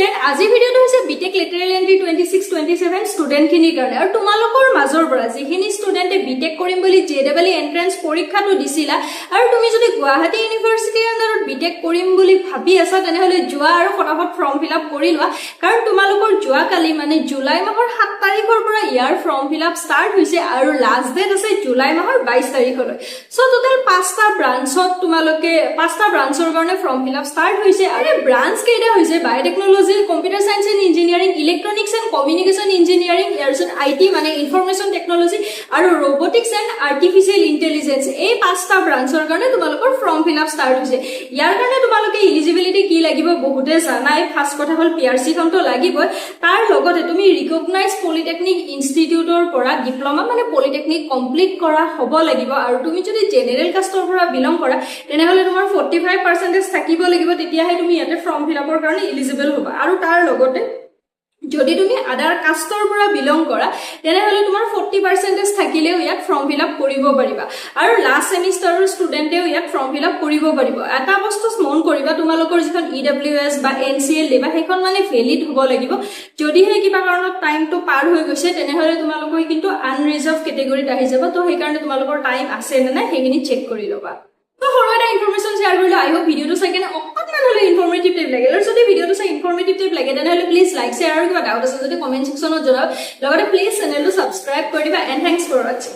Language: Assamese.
স্টুডেন্ট আজি ভিডিওটো হৈছে বিটেক লেটাৰেল এন্ট্ৰি 26-27 স্টুডেন্ট খিনিৰ কাৰণে আৰু তোমালোকৰ মাজৰ পৰা যিখিনি স্টুডেন্টে বিটেক কৰিম বুলি জেডব্লিউ এন্ট্ৰেন্স পৰীক্ষাটো দিছিলা আৰু তুমি যদি গুৱাহাটী ইউনিভাৰ্চিটিৰ আন্ডাৰত বিটেক কৰিম বুলি ভাবি আছা তেনেহলে যোৱা আৰু ফটাফট ফৰ্ম ফিল আপ কৰি লোৱা কাৰণ তোমালোকৰ যোৱা কালি মানে জুলাই মাহৰ 7 তাৰিখৰ পৰা ইয়াৰ ফৰ্ম ফিল আপ ষ্টাৰ্ট হৈছে আৰু লাষ্ট ডেট আছে জুলাই মাহৰ 22 তাৰিখলৈ সো টোটাল 5টা ব্ৰাঞ্চত তোমালোকে 5টা ব্ৰাঞ্চৰ কাৰণে ফৰ্ম ফিল আপ ষ্টাৰ্ট হৈছে আৰু ব্ৰাঞ্চ কেইটা হৈছে biotechnology computer science and engineering electronics and communication engineering ইয়াৰ পিছত আইটি মানে ইনফৰমেশ্যন টেকনলজি আৰু ৰবটিক্স এণ্ড আৰ্টিফিচিয়েল ইন্টেলিজেন্স এই 5টা ব্ৰাঞ্চৰ কাৰণে তোমালোকৰ ফৰ্ম ফিল আপ ষ্টাৰ্ট হৈছে ইয়াৰ কাৰণে তোমালোকে এলিজিবিলিটি কি লাগিব বহুতে জানাই ফাৰ্স্ট কথা হল পিআৰসি খনটো লাগিব তাৰ লগতে তুমি ৰিকগনাইজ পলিটেকনিক ইনষ্টিটিউটৰ পৰা ডিপ্লোমা মানে পলিটেকনিক কমপ্লিট কৰা হ'ব লাগিব আৰু তুমি যদি জেনাৰেল কাষ্টৰ পৰা বিলং কৰা তেনেহলে তোমাৰ 45% থাকিব লাগিব তেতিয়াহে তুমি ইয়াতে ফৰ্ম ফিল আপৰ কাৰণে এলিজিবল হ'বা আৰু তাৰ লগতে যদি তুমি আদাৰ কাষ্টৰ পৰা বিলং কৰা তেনেহলে তোমাৰ 40% থাকিলেও ইয়াত ফৰ্ম ফিল আপ কৰিব পাৰিবা আৰু লাষ্ট সেমিষ্টাৰৰ ষ্টুডেন্টেও ইয়াত ফৰ্ম ফিল আপ কৰিব পাৰিব এটা বস্তু মন কৰিবা তোমালোকৰ যিখন ইডব্লিউএছ বা এনসিএল দিবা সেইখন মানে ভেলিড হ'ব লাগিব যদিহে কিবা কাৰণত টাইমটো পাৰ হৈ গৈছে তেনেহলে তোমালোকৰ কিন্তু আনৰিজাৰ্ভ কেটেগৰীত আহি যাব তো সেই কাৰণে তোমালোকৰ টাইম আছে নে নাই সেইখিনি চেক কৰি ল'বা তো সৰুটা ইনফৰমেশন শেয়াৰ কৰিলো আই হোপ ভিডিওটো চাই কেনে অকণমান হলে ইনফৰমেটিভ টাইপ লাগে আৰু যদি ভিডিওটো চাই ইনফৰমেটিভ টাইপ লাগে তেনেহলে প্লিজ লাইক শেয়াৰ আৰু কিবা ডাউট আছে যদি কমেন্ট সেকশনত জনাওক লগতে প্লিজ চেনেলটো সাবস্ক্ৰাইব কৰি দিবা এণ্ড থ্যাঙ্কস ফৰ ওয়াচিং